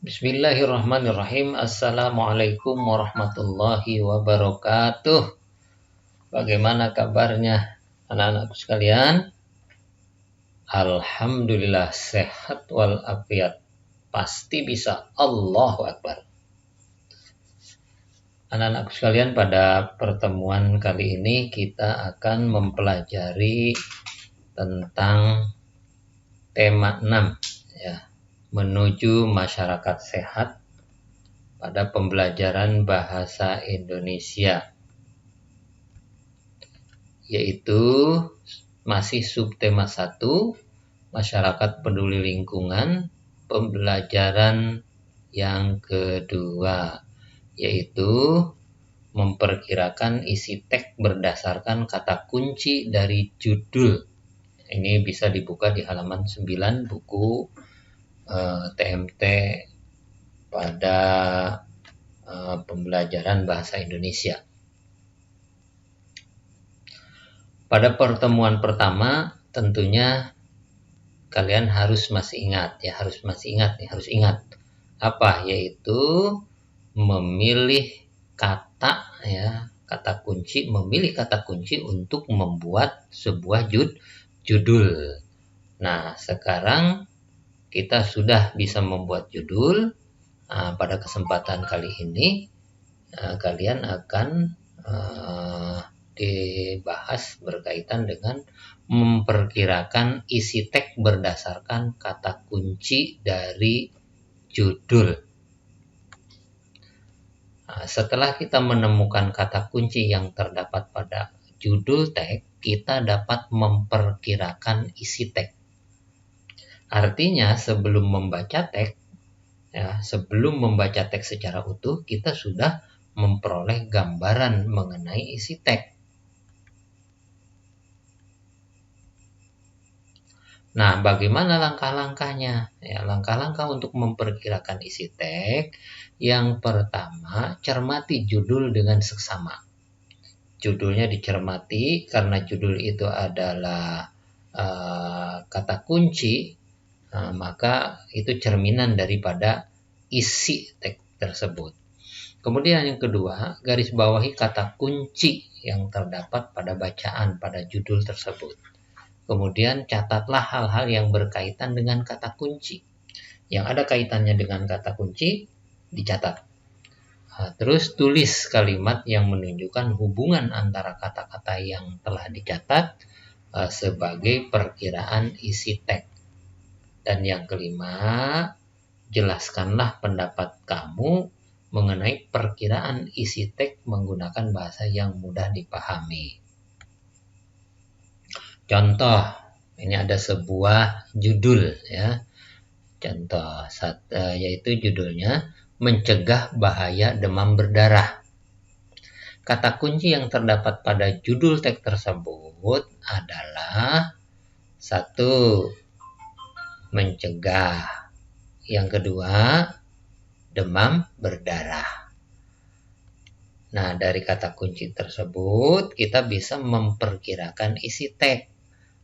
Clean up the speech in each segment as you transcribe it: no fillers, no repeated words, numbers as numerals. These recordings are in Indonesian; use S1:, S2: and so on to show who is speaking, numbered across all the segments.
S1: Bismillahirrahmanirrahim. Assalamualaikum warahmatullahi wabarakatuh. Bagaimana kabarnya anak-anakku sekalian? Alhamdulillah sehat walafiat. Pasti bisa. Allahu Akbar. Anak-anakku sekalian, pada pertemuan kali ini kita akan mempelajari tentang tema 6 ya, menuju masyarakat sehat pada pembelajaran bahasa Indonesia, yaitu masih subtema 1, masyarakat peduli lingkungan, pembelajaran yang kedua, yaitu memperkirakan isi teks berdasarkan kata kunci dari judul. Ini bisa dibuka di halaman 9 buku TMT pada pembelajaran bahasa Indonesia. Pada pertemuan pertama tentunya kalian harus ingat apa, yaitu memilih kata kunci untuk membuat sebuah judul. Nah, sekarang kita sudah bisa membuat judul. Pada kesempatan kali ini kalian akan dibahas berkaitan dengan memperkirakan isi teks berdasarkan kata kunci dari judul. Setelah kita menemukan kata kunci yang terdapat pada judul teks, kita dapat memperkirakan isi teks. Artinya sebelum membaca teks secara utuh, kita sudah memperoleh gambaran mengenai isi teks. Nah, bagaimana langkah-langkahnya? Langkah-langkah untuk memperkirakan isi teks. Yang pertama, cermati judul dengan seksama. Judulnya dicermati karena judul itu adalah kata kunci, maka itu cerminan daripada isi teks tersebut. Kemudian yang kedua, garis bawahi kata kunci yang terdapat pada bacaan pada judul tersebut. Kemudian catatlah hal-hal yang berkaitan dengan kata kunci. Yang ada kaitannya dengan kata kunci dicatat. Terus tulis kalimat yang menunjukkan hubungan antara kata-kata yang telah dicatat sebagai perkiraan isi teks. Dan yang kelima, jelaskanlah pendapat kamu mengenai perkiraan isi teks menggunakan bahasa yang mudah dipahami. Contoh, ini ada sebuah judul ya. Contoh yaitu judulnya mencegah bahaya demam berdarah. Kata kunci yang terdapat pada judul teks tersebut adalah 1. Mencegah. Yang kedua, demam berdarah. Nah, dari kata kunci tersebut kita bisa memperkirakan isi teks.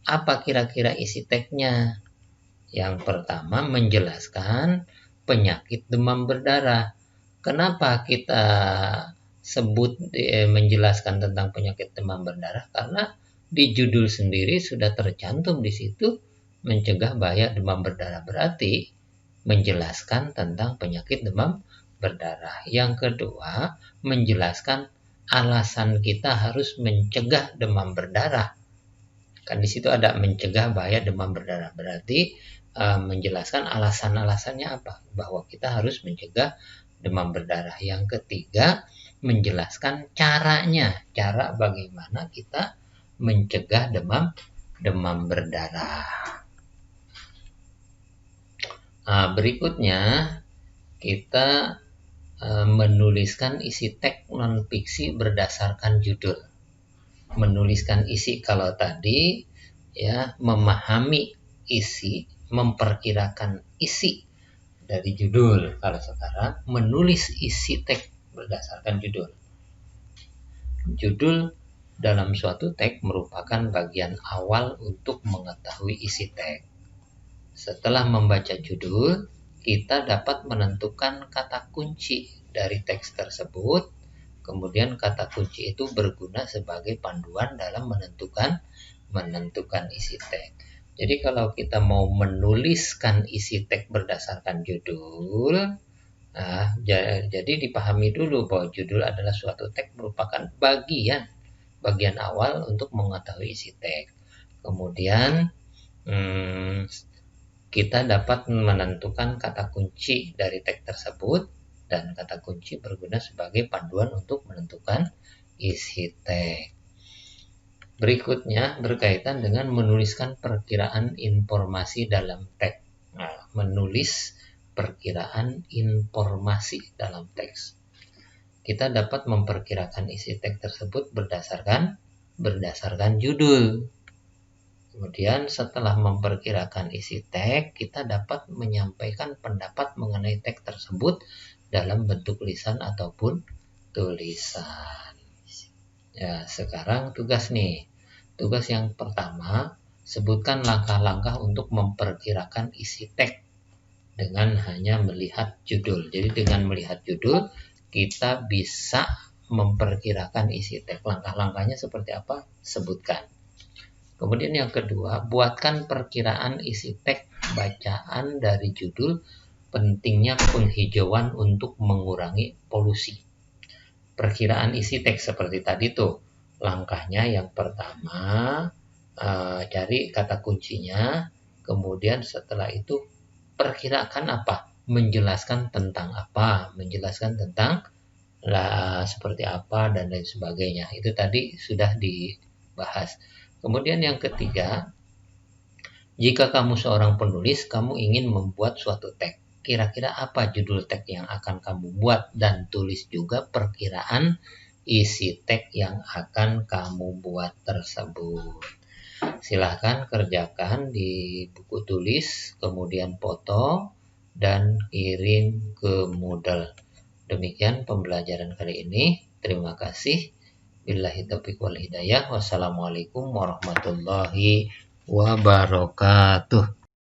S1: Apa kira-kira isi teksnya? Yang pertama, menjelaskan penyakit demam berdarah. Kenapa kita sebut menjelaskan tentang penyakit demam berdarah? Karena di judul sendiri sudah tercantum di situ mencegah bahaya demam berdarah, berarti menjelaskan tentang penyakit demam berdarah. Yang kedua, menjelaskan alasan kita harus mencegah demam berdarah. Kan di situ ada mencegah bahaya demam berdarah, berarti menjelaskan alasan-alasannya apa, bahwa kita harus mencegah demam berdarah. Yang ketiga, menjelaskan caranya, cara bagaimana kita mencegah demam berdarah. Berikutnya kita menuliskan isi teks non-fiksi berdasarkan judul. Menuliskan isi kalau tadi ya, memahami isi, memperkirakan isi dari judul. Kalau sekarang menulis isi teks berdasarkan judul. Judul dalam suatu teks merupakan bagian awal untuk mengetahui isi teks. Setelah membaca judul, kita dapat menentukan kata kunci dari teks tersebut. Kemudian kata kunci itu berguna sebagai panduan dalam menentukan isi teks. Jadi kalau kita mau menuliskan isi teks berdasarkan judul, nah, jadi dipahami dulu bahwa judul adalah suatu teks merupakan bagian awal untuk mengetahui isi teks. Kemudian kita dapat menentukan kata kunci dari teks tersebut, dan kata kunci berguna sebagai panduan untuk menentukan isi teks. Berikutnya berkaitan dengan menuliskan perkiraan informasi dalam teks. Nah, menulis perkiraan informasi dalam teks. Kita dapat memperkirakan isi teks tersebut berdasarkan judul. Kemudian setelah memperkirakan isi teks, kita dapat menyampaikan pendapat mengenai teks tersebut dalam bentuk lisan ataupun tulisan. Ya, sekarang tugas nih. Tugas yang pertama, sebutkan langkah-langkah untuk memperkirakan isi teks dengan hanya melihat judul. Jadi dengan melihat judul, kita bisa memperkirakan isi teks. Langkah-langkahnya seperti apa? Sebutkan. Kemudian yang kedua, buatkan perkiraan isi teks bacaan dari judul. Pentingnya penghijauan untuk mengurangi polusi. Perkiraan isi teks seperti tadi tuh. Langkahnya yang pertama, cari kata kuncinya. Kemudian setelah itu perkirakan apa? Menjelaskan tentang apa? Menjelaskan tentang seperti apa dan lain sebagainya. Itu tadi sudah dibahas. Kemudian yang ketiga, jika kamu seorang penulis, kamu ingin membuat suatu teks. Kira-kira apa judul teks yang akan kamu buat, dan tulis juga perkiraan isi teks yang akan kamu buat tersebut. Silahkan kerjakan di buku tulis, kemudian foto, dan kirim ke Moodle. Demikian pembelajaran kali ini. Terima kasih. Billahi taufiq wal hidayah. Wassalamualaikum warahmatullahi wabarakatuh.